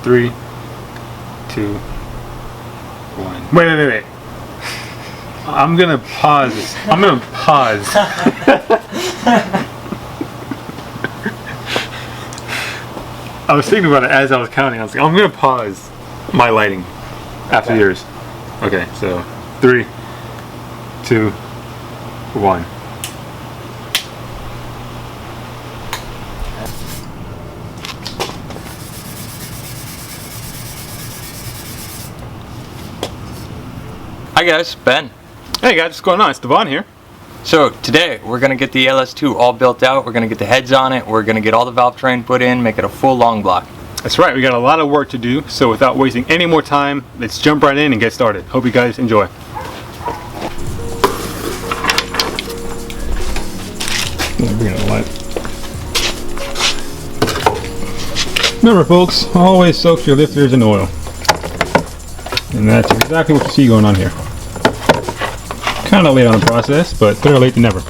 3, 2, 1. Wait. I'm gonna pause this. I'm gonna pause. I was thinking about it as I was counting. I was like, I'm gonna pause my lighting after yours. Okay, so 3, 2, 1. Hi guys, Ben. Hey guys, what's going on? It's Devon here. So today we're going to get the LS2 all built out. We're going to get the heads on it. We're going to get all the valve train put in, make it a full long block. That's right, we got a lot of work to do, so without wasting any more time, let's jump right in and get started. Hope you guys enjoy. Bring the light. Remember folks, always soak your lifters in oil. And that's exactly what you see going on here. Kind of late on the process, but better late than never.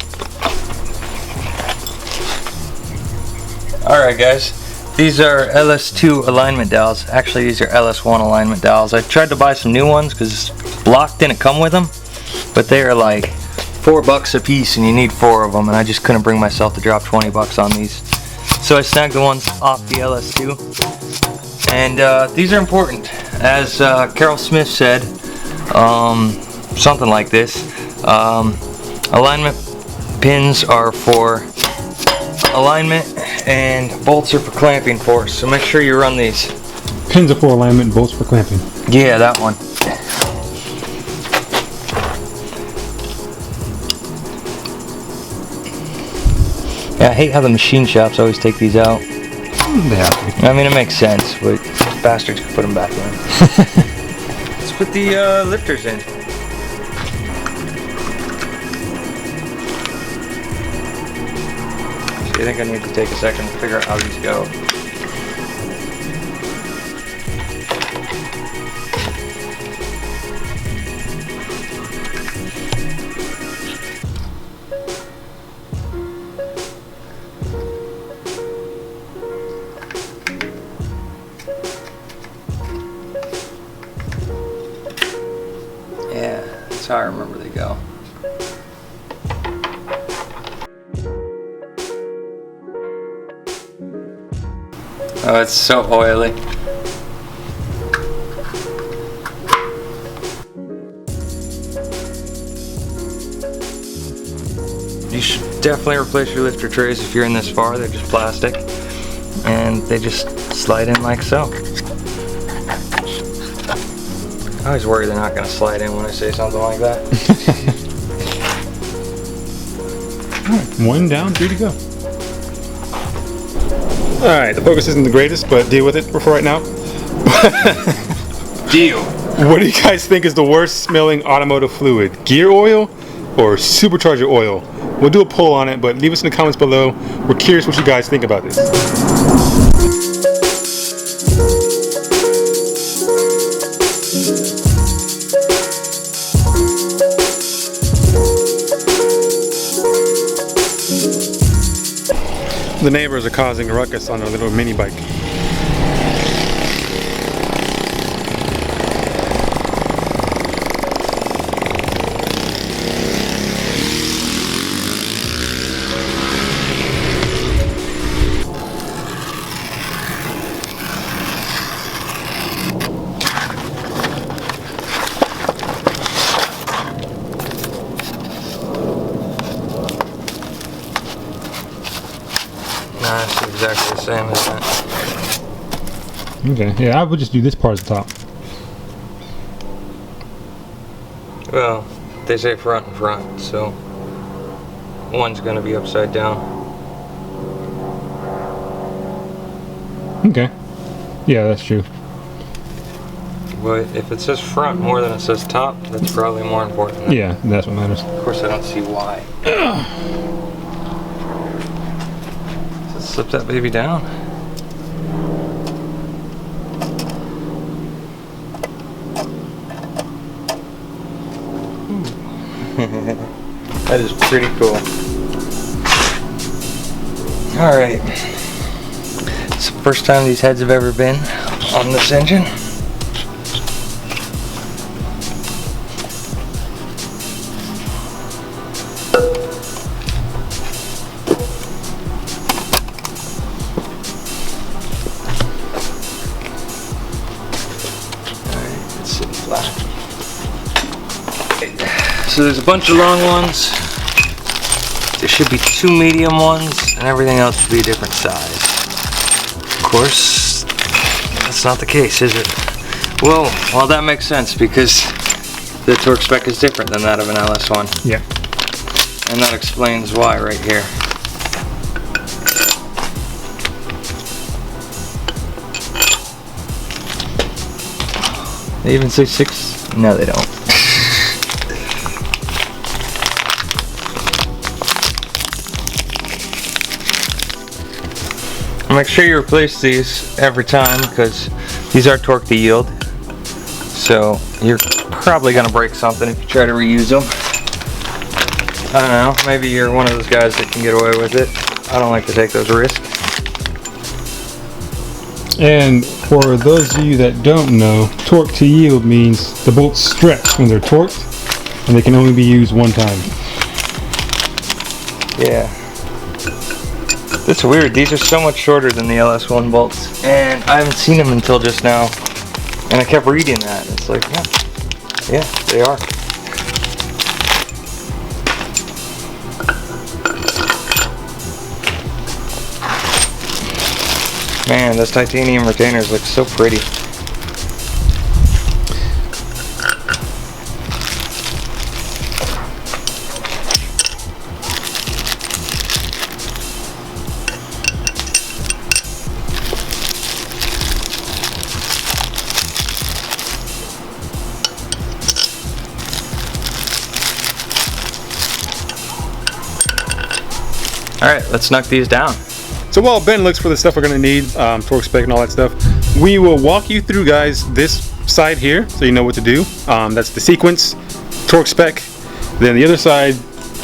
Alright guys, these are LS2 alignment dowels. Actually these are LS1 alignment dowels. I tried to buy some new ones because block didn't come with them, but they are like $4 a piece and you need 4 of them, and I just couldn't bring myself to drop 20 bucks on these. So I snagged the ones off the LS2. And these are important. As Carol Smith said, something like this, alignment pins are for alignment and bolts are for clamping force, so make sure you run these. Pins are for alignment, bolts for clamping. Yeah, that one. Yeah, I hate how the machine shops always take these out. They have to. I mean, it makes sense, but bastards can put them back in. Let's put the lifters in. See, I think I need to take a second to figure out how these go. Yeah, that's how I remember they go. Oh, it's so oily. You should definitely replace your lifter trays if you're in this far. They're just plastic and they just slide in like so. I always worry they're not going to slide in when I say something like that. Alright, 1 down, 3 to go. Alright, the focus isn't the greatest, but deal with it for right now. Deal. What do you guys think is the worst smelling automotive fluid? Gear oil or supercharger oil? We'll do a poll on it, but leave us in the comments below. We're curious what you guys think about this. The neighbors are causing a ruckus on their little mini bike. Nah, it's exactly the same, isn't it? Okay, yeah, I would just do this part at the top. Well, they say front and front, so one's gonna be upside down. Okay. Yeah, that's true. But if it says front more than it says top, that's probably more important. Yeah, that's what matters. Of course, I don't see why. Let's slip that baby down. That is pretty cool. Alright. It's the first time these heads have ever been on this engine. Alright, it's sitting flat. So there's a bunch of long ones. There should be 2 medium ones, and everything else should be a different size. Of course, that's not the case, is it? Well, that makes sense because the torque spec is different than that of an LS1. Yeah. And that explains why right here. They even say 6? No, they don't. Make sure you replace these every time because these are torque to yield. So you're probably gonna break something if you try to reuse them. I don't know, maybe you're one of those guys that can get away with it. I don't like to take those risks. And for those of you that don't know, torque to yield means the bolts stretch when they're torqued and they can only be used one time. Yeah. That's weird, these are so much shorter than the LS1 bolts. And I haven't seen them until just now. And I kept reading that. It's like, yeah, they are. Man, those titanium retainers look so pretty. Alright, let's knock these down. So while Ben looks for the stuff we're going to need, torque spec and all that stuff, we will walk you through, guys, this side here so you know what to do. That's the sequence, torque spec. Then the other side,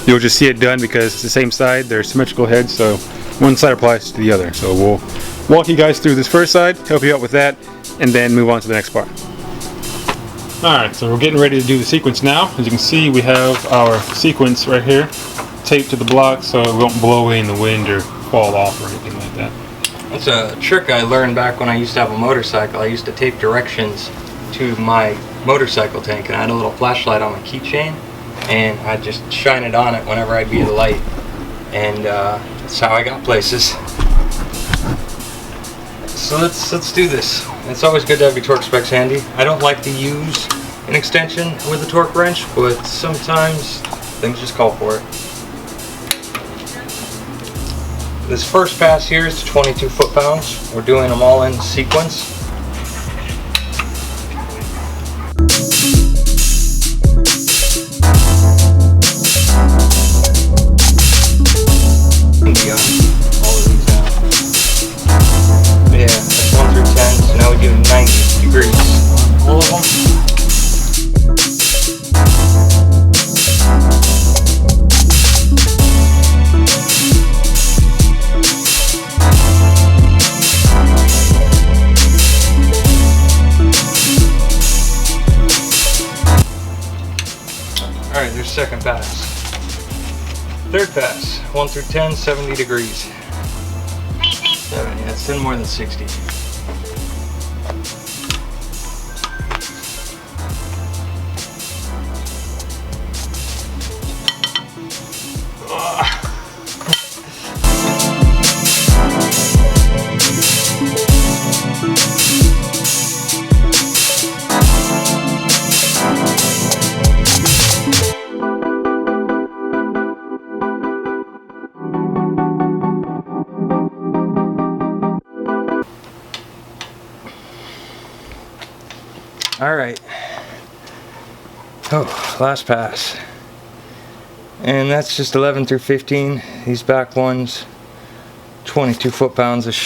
you'll just see it done because it's the same side. They're symmetrical heads, so one side applies to the other. So we'll walk you guys through this first side, help you out with that, and then move on to the next part. Alright, so we're getting ready to do the sequence now. As you can see, we have our sequence right here taped to the block so it won't blow away in the wind or fall off or anything like that. That's a trick I learned back when I used to have a motorcycle. I used to tape directions to my motorcycle tank, and I had a little flashlight on my keychain, and I'd just shine it on it whenever I'd be at a light, and that's how I got places. So let's do this. It's always good to have your torque specs handy. I don't like to use an extension with a torque wrench, but sometimes things just call for it. This first pass here is to 22 foot-pounds. We're doing them all in sequence. All of these now. Yeah, that's 1 through 10, so now we do 90 degrees on all of them. Alright, there's second pass. Third pass, 1 through 10, 70 degrees. 70, that's 10 more than 60. Alright. Oh, last pass. And that's just 11 through 15. These back ones, 22 foot-pounds of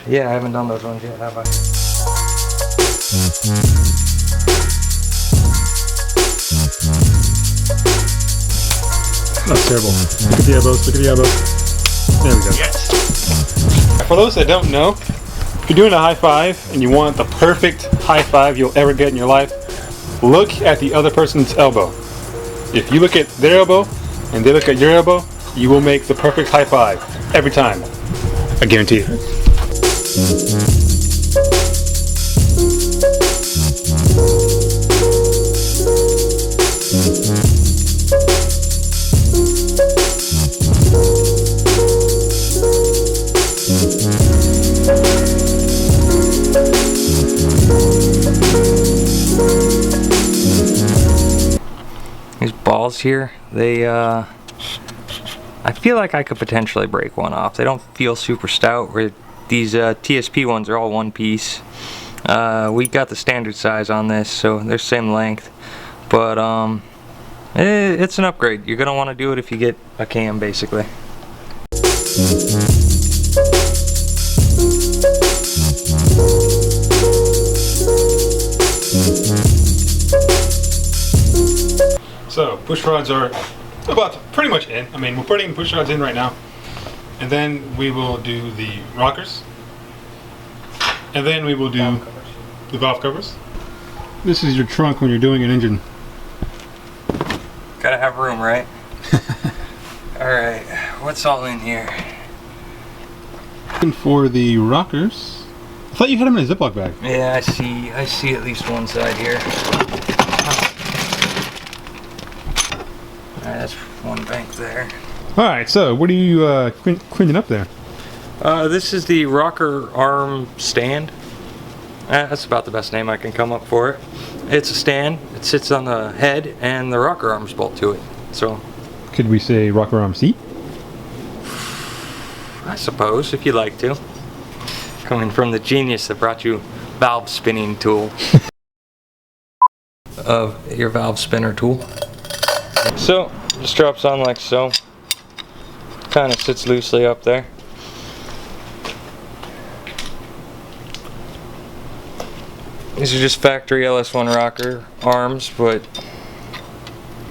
yeah, I haven't done those ones yet, have I? That's terrible. Look at the elbows, look at the elbows. There we go. Yes. For those that don't know, If you're doing a high five and you want the perfect high five you'll ever get in your life, look at the other person's elbow. If you look at their elbow and they look at your elbow, you will make the perfect high five every time. I guarantee it. These balls here, they I feel like I could potentially break one off. They don't feel super stout. Where these TSP ones are all one piece. We got the standard size on this, so they're same length. But it's an upgrade. You're gonna want to do it if you get a cam, basically. So push rods are about pretty much in. I mean, we're putting push rods in right now, and then we will do the rockers, and then we will do the valve covers. This is your trunk when you're doing an engine. Gotta have room, right? Alright, what's all in here? And for the rockers, I thought you had them in a Ziploc bag. Yeah, I see at least one side here. Alright, that's one bank there. Alright, so what are you cleaning up there? This is the rocker arm stand. That's about the best name I can come up for it. It's a stand. It sits on the head and the rocker arms bolt to it. So, could we say rocker arm seat? I suppose, if you'd like to. Coming from the genius that brought you valve spinning tool. Of your valve spinner tool. So, just drops on like so. Kind of sits loosely up there. These are just factory LS1 rocker arms, but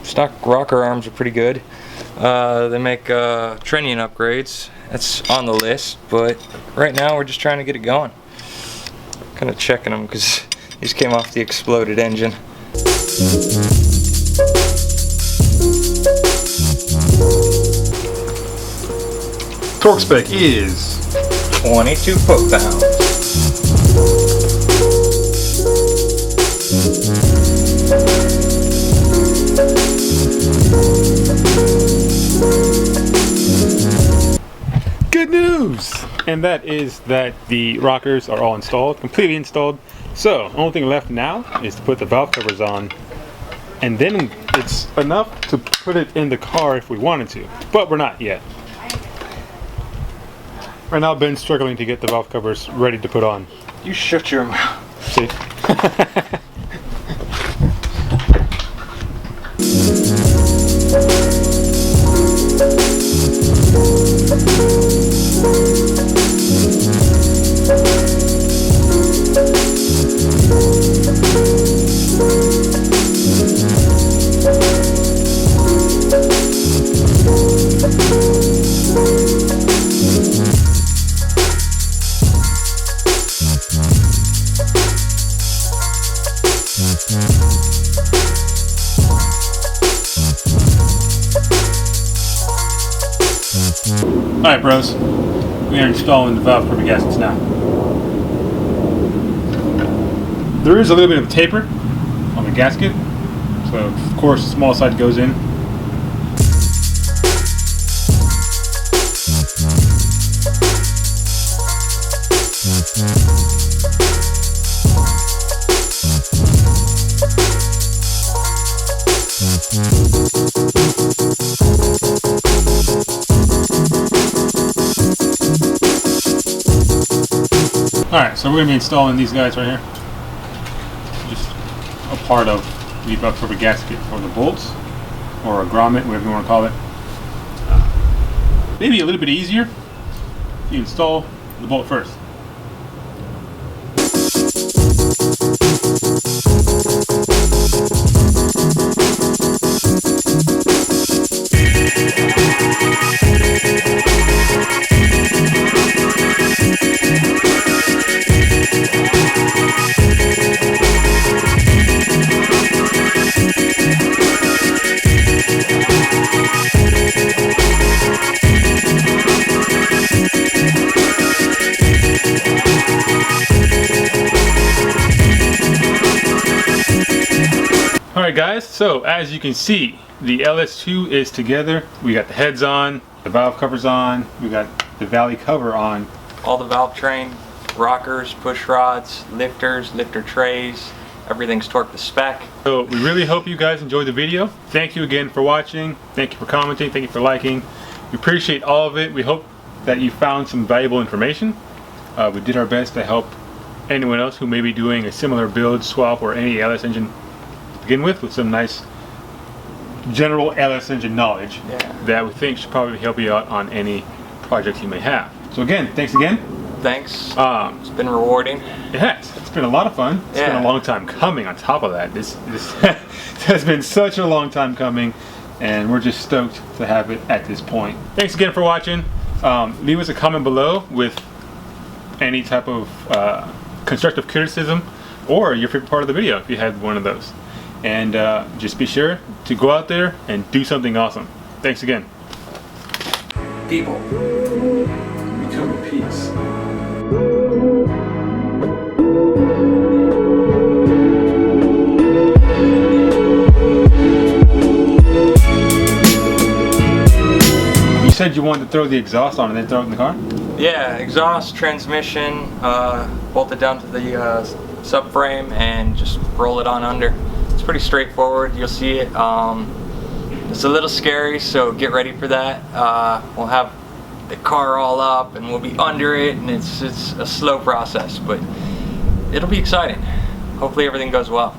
stock rocker arms are pretty good. They make trunnion upgrades. That's on the list, but right now we're just trying to get it going. Kind of checking them because these came off the exploded engine. Torque spec is 22 foot-pounds. good news! And that is that the rockers are all installed, completely installed. So, the only thing left now is to put the valve covers on, and then it's enough to put it in the car if we wanted to, but we're not yet. Right now, Ben's struggling to get the valve covers ready to put on. You shut your mouth. See? Alright bros, we are installing the valve cover gaskets now. There is a little bit of taper on the gasket, so of course the small side goes in. Alright, so we're going to be installing these guys right here. Just a part of the valve cover gasket for the bolts, or a grommet, whatever you want to call it. Maybe a little bit easier if you install the bolt first. Alright guys, so as you can see, the LS2 is together. We got the heads on, the valve covers on, we got the Valvecover on. All the valve train, rockers, push rods, lifters, lifter trays, everything's torqued to spec. So we really hope you guys enjoyed the video. Thank you again for watching. Thank you for commenting. Thank you for liking. We appreciate all of it. We hope that you found some valuable information. We did our best to help anyone else who may be doing a similar build, swap, or any LS engine to begin with some nice general LS engine knowledge that we think should probably help you out on any project you may have. So again, thanks again. Thanks. It's been rewarding. It has. It's been a lot of fun. It's been a long time coming on top of that. This has been such a long time coming, and we're just stoked to have it at this point. Thanks again for watching. Leave us a comment below with any type of constructive criticism or your favorite part of the video if you had one of those. And just be sure to go out there and do something awesome. Thanks again. People. Become a piece. You said you wanted to throw the exhaust on and then throw it in the car? Yeah, exhaust, transmission, bolt it down to the subframe and just roll it on under. It's pretty straightforward. You'll see it. It's a little scary, so get ready for that. We'll have the car all up and we'll be under it, and it's a slow process, but it'll be exciting. Hopefully everything goes well.